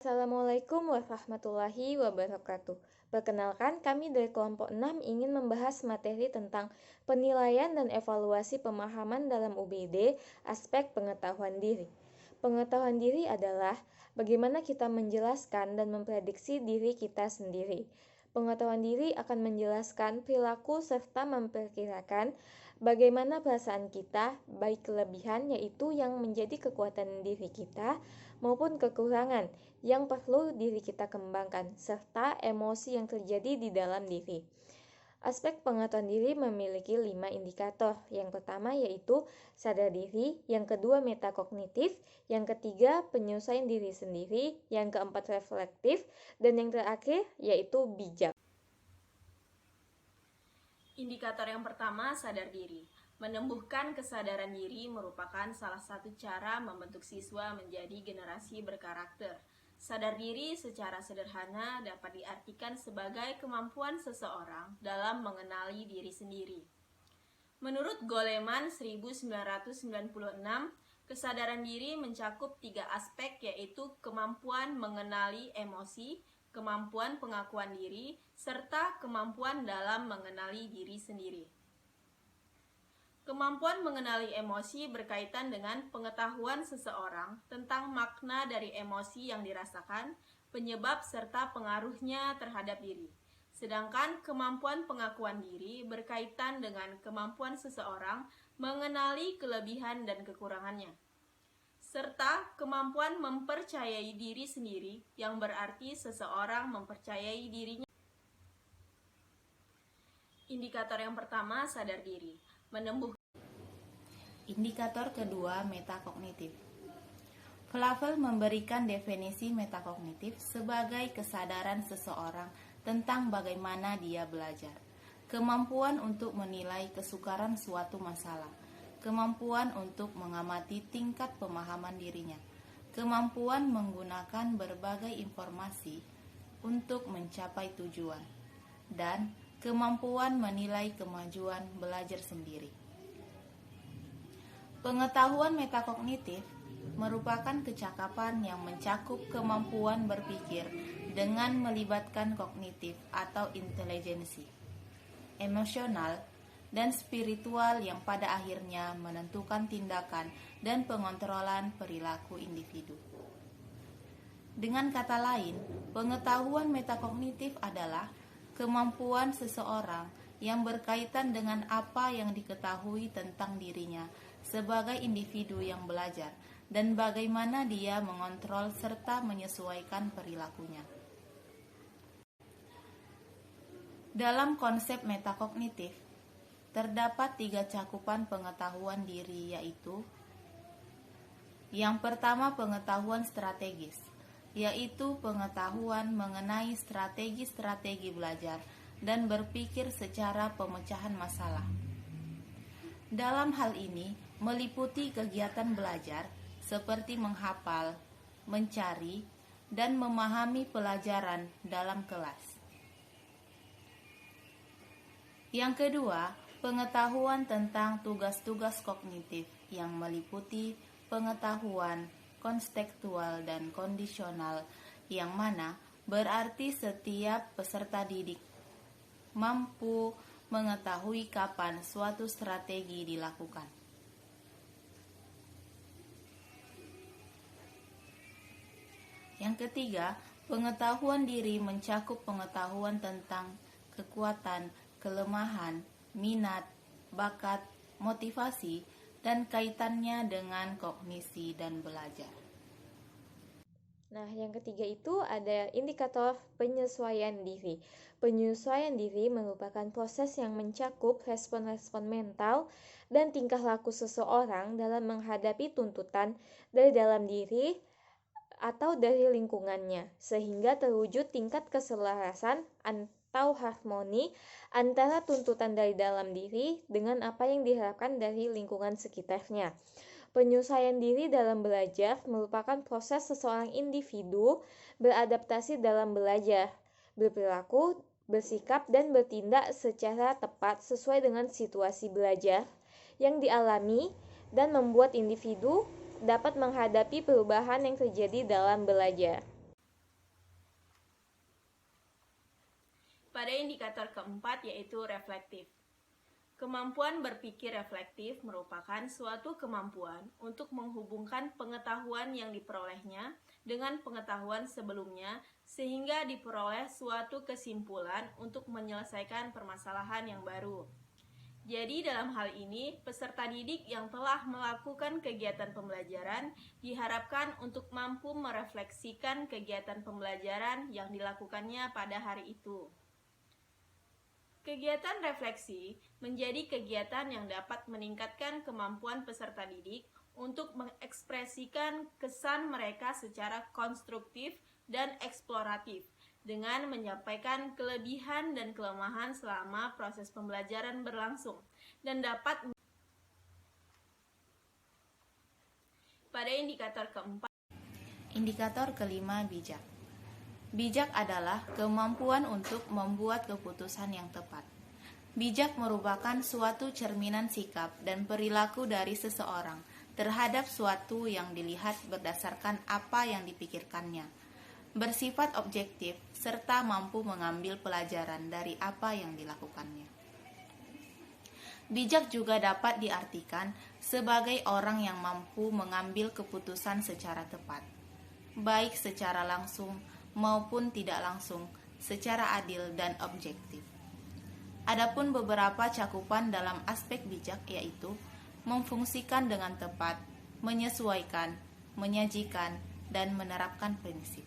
Assalamualaikum warahmatullahi wabarakatuh. Perkenalkan, kami dari kelompok 6 ingin membahas materi tentang penilaian dan evaluasi pemahaman dalam UBD, aspek pengetahuan diri. Pengetahuan diri adalah bagaimana kita menjelaskan dan memprediksi diri kita sendiri. Pengetahuan diri akan menjelaskan perilaku serta memperkirakan bagaimana perasaan kita, baik kelebihan yaitu yang menjadi kekuatan diri kita maupun kekurangan yang perlu diri kita kembangkan, serta emosi yang terjadi di dalam diri. Aspek pengetahuan diri memiliki 5 indikator. Yang pertama yaitu sadar diri, yang kedua metakognitif, yang ketiga penyesuaian diri sendiri, yang keempat reflektif, dan yang terakhir yaitu bijak. Indikator yang pertama, sadar diri. Menumbuhkan kesadaran diri merupakan salah satu cara membentuk siswa menjadi generasi berkarakter. Sadar diri secara sederhana dapat diartikan sebagai kemampuan seseorang dalam mengenali diri sendiri. Menurut Goleman 1996, kesadaran diri mencakup 3 aspek, yaitu kemampuan mengenali emosi, kemampuan pengakuan diri, serta kemampuan dalam mengenali diri sendiri. Kemampuan mengenali emosi berkaitan dengan pengetahuan seseorang tentang makna dari emosi yang dirasakan, penyebab serta pengaruhnya terhadap diri. Sedangkan kemampuan pengakuan diri berkaitan dengan kemampuan seseorang mengenali kelebihan dan kekurangannya. Serta kemampuan mempercayai diri sendiri, yang berarti seseorang mempercayai dirinya. Indikator yang pertama, sadar diri. Indikator kedua, metakognitif. Flavel memberikan definisi metakognitif sebagai kesadaran seseorang tentang bagaimana dia belajar, kemampuan untuk menilai kesukaran suatu masalah, kemampuan untuk mengamati tingkat pemahaman dirinya, kemampuan menggunakan berbagai informasi untuk mencapai tujuan, dan kemampuan menilai kemajuan belajar sendiri. Pengetahuan metakognitif merupakan kecakapan yang mencakup kemampuan berpikir dengan melibatkan kognitif atau intelijensi, emosional, dan spiritual yang pada akhirnya menentukan tindakan dan pengontrolan perilaku individu. Dengan kata lain, pengetahuan metakognitif adalah kemampuan seseorang yang berkaitan dengan apa yang diketahui tentang dirinya sebagai individu yang belajar dan bagaimana dia mengontrol serta menyesuaikan perilakunya. Dalam konsep metakognitif, terdapat 3 cakupan pengetahuan diri, yaitu yang pertama, pengetahuan strategis, yaitu pengetahuan mengenai strategi-strategi belajar dan berpikir secara pemecahan masalah. Dalam hal ini, meliputi kegiatan belajar seperti menghafal, mencari, dan memahami pelajaran dalam kelas. Yang kedua, pengetahuan tentang tugas-tugas kognitif yang meliputi pengetahuan kontekstual dan kondisional, yang mana berarti setiap peserta didik mampu mengetahui kapan suatu strategi dilakukan. Yang ketiga, pengetahuan diri mencakup pengetahuan tentang kekuatan, kelemahan, minat, bakat, motivasi, dan kaitannya dengan kognisi dan belajar. Nah, yang ketiga itu ada indikator penyesuaian diri. Penyesuaian diri merupakan proses yang mencakup respon-respon mental dan tingkah laku seseorang dalam menghadapi tuntutan dari dalam diri atau dari lingkungannya, sehingga terwujud tingkat keselarasan atau harmoni antara tuntutan dari dalam diri dengan apa yang diharapkan dari lingkungan sekitarnya. Penyesuaian diri dalam belajar merupakan proses seseorang individu beradaptasi dalam belajar, berperilaku, bersikap, dan bertindak secara tepat sesuai dengan situasi belajar yang dialami dan membuat individu dapat menghadapi perubahan yang terjadi dalam belajar. Pada indikator keempat yaitu reflektif. Kemampuan berpikir reflektif merupakan suatu kemampuan untuk menghubungkan pengetahuan yang diperolehnya dengan pengetahuan sebelumnya sehingga diperoleh suatu kesimpulan untuk menyelesaikan permasalahan yang baru. Jadi dalam hal ini, peserta didik yang telah melakukan kegiatan pembelajaran diharapkan untuk mampu merefleksikan kegiatan pembelajaran yang dilakukannya pada hari itu. Kegiatan refleksi menjadi kegiatan yang dapat meningkatkan kemampuan peserta didik untuk mengekspresikan kesan mereka secara konstruktif dan eksploratif dengan menyampaikan kelebihan dan kelemahan selama proses pembelajaran berlangsung dan dapat pada indikator keempat. Indikator kelima, bijak. Bijak adalah kemampuan untuk membuat keputusan yang tepat. Bijak merupakan suatu cerminan sikap dan perilaku dari seseorang terhadap suatu yang dilihat berdasarkan apa yang dipikirkannya. Bersifat objektif serta mampu mengambil pelajaran dari apa yang dilakukannya. Bijak juga dapat diartikan sebagai orang yang mampu mengambil keputusan secara tepat, baik secara langsung maupun tidak langsung, secara adil dan objektif. Adapun beberapa cakupan dalam aspek bijak yaitu memfungsikan dengan tepat, menyesuaikan, menyajikan, dan menerapkan prinsip.